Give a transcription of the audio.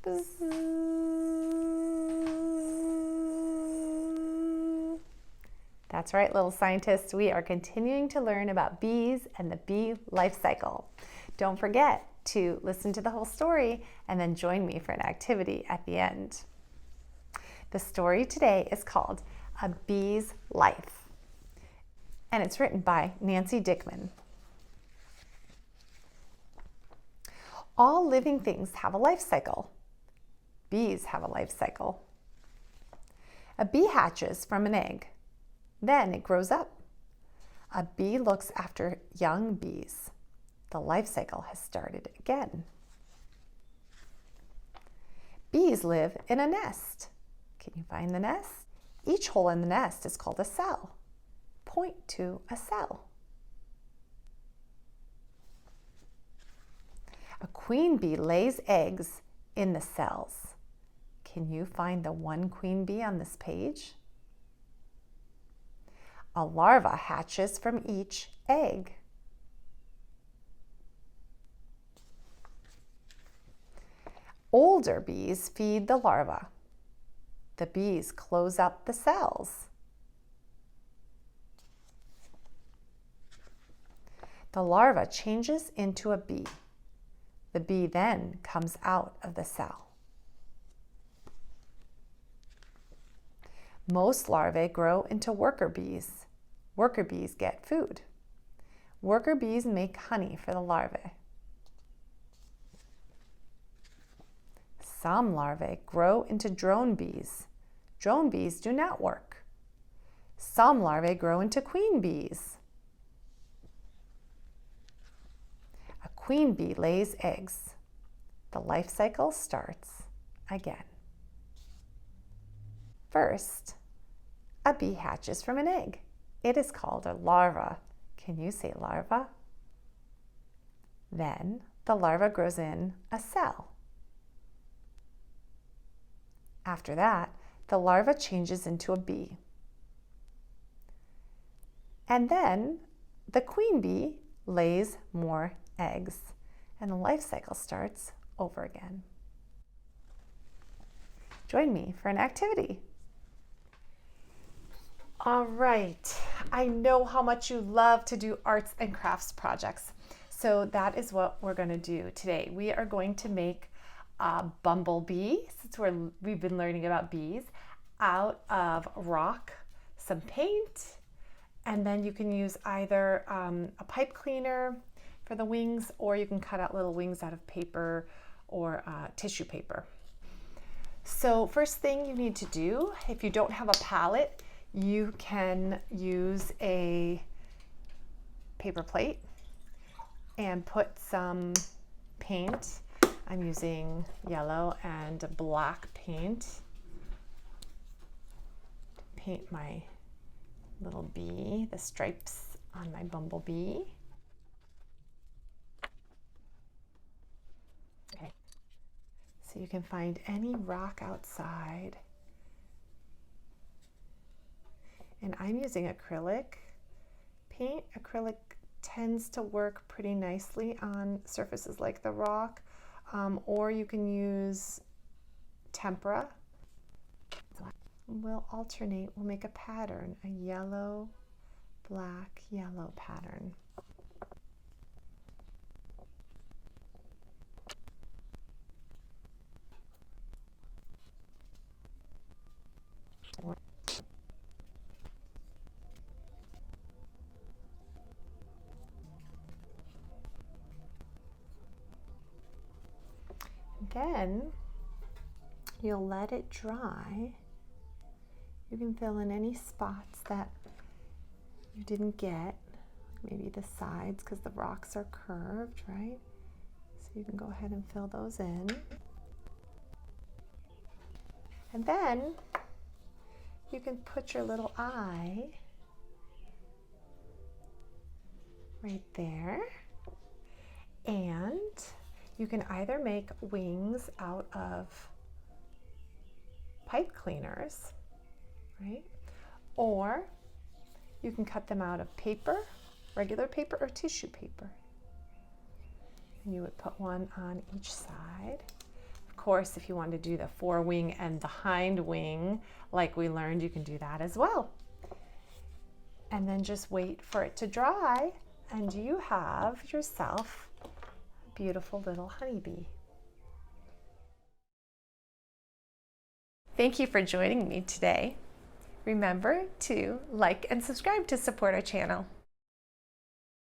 That's right, little scientists. We are continuing to learn about bees and the bee life cycle. Don't forget to listen to the whole story and then join me for an activity at the end. The story today is called A Bee's Life, and it's written by Nancy Dickmann. All living things have a life cycle. Bees have a life cycle. A bee hatches from an egg. Then it grows up. A bee looks after young bees. The life cycle has started again. Bees live in a nest. Can you find the nest? Each hole in the nest is called a cell. Point to a cell. A queen bee lays eggs in the cells. Can you find the one queen bee on this page? A larva hatches from each egg. Older bees feed the larva. The bees close up the cells. The larva changes into a bee. The bee then comes out of the cell. Most larvae grow into worker bees. Worker bees get food. Worker bees make honey for the larvae. Some larvae grow into drone bees. Drone bees do not work. Some larvae grow into queen bees. A queen bee lays eggs. The life cycle starts again. First, a bee hatches from an egg. It is called a larva. Can you say larva? Then the larva grows in a cell. After that, the larva changes into a bee. And then the queen bee lays more eggs, and the life cycle starts over again. Join me for an activity. All right, I know how much you love to do arts and crafts projects, so that is what we're going to do today. We are going to make a bumblebee, since we've been learning about bees, out of rock, some paint, and then you can use either a pipe cleaner for the wings, or you can cut out little wings out of paper or tissue paper. So first thing you need to do, if you don't have a palette, you can use a paper plate and put some paint. I'm using yellow and black paint to paint my little bee, the stripes on my bumblebee. Okay, so you can find any rock outside. And I'm using acrylic paint. Acrylic tends to work pretty nicely on surfaces like the rock, or you can use tempera. We'll alternate, we'll make a pattern, a yellow, black, yellow pattern. Then you'll let it dry. You can fill in any spots that you didn't get, maybe the sides because the rocks are curved, right? So you can go ahead and fill those in. And then you can put your little eye right there. And you can either make wings out of pipe cleaners, right? Or you can cut them out of paper, regular paper, or tissue paper. And you would put one on each side. Of course, if you want to do the forewing and the hind wing, like we learned, you can do that as well. And then just wait for it to dry, and you have yourself a beautiful little honeybee. Thank you for joining me today. Remember to like and subscribe to support our channel.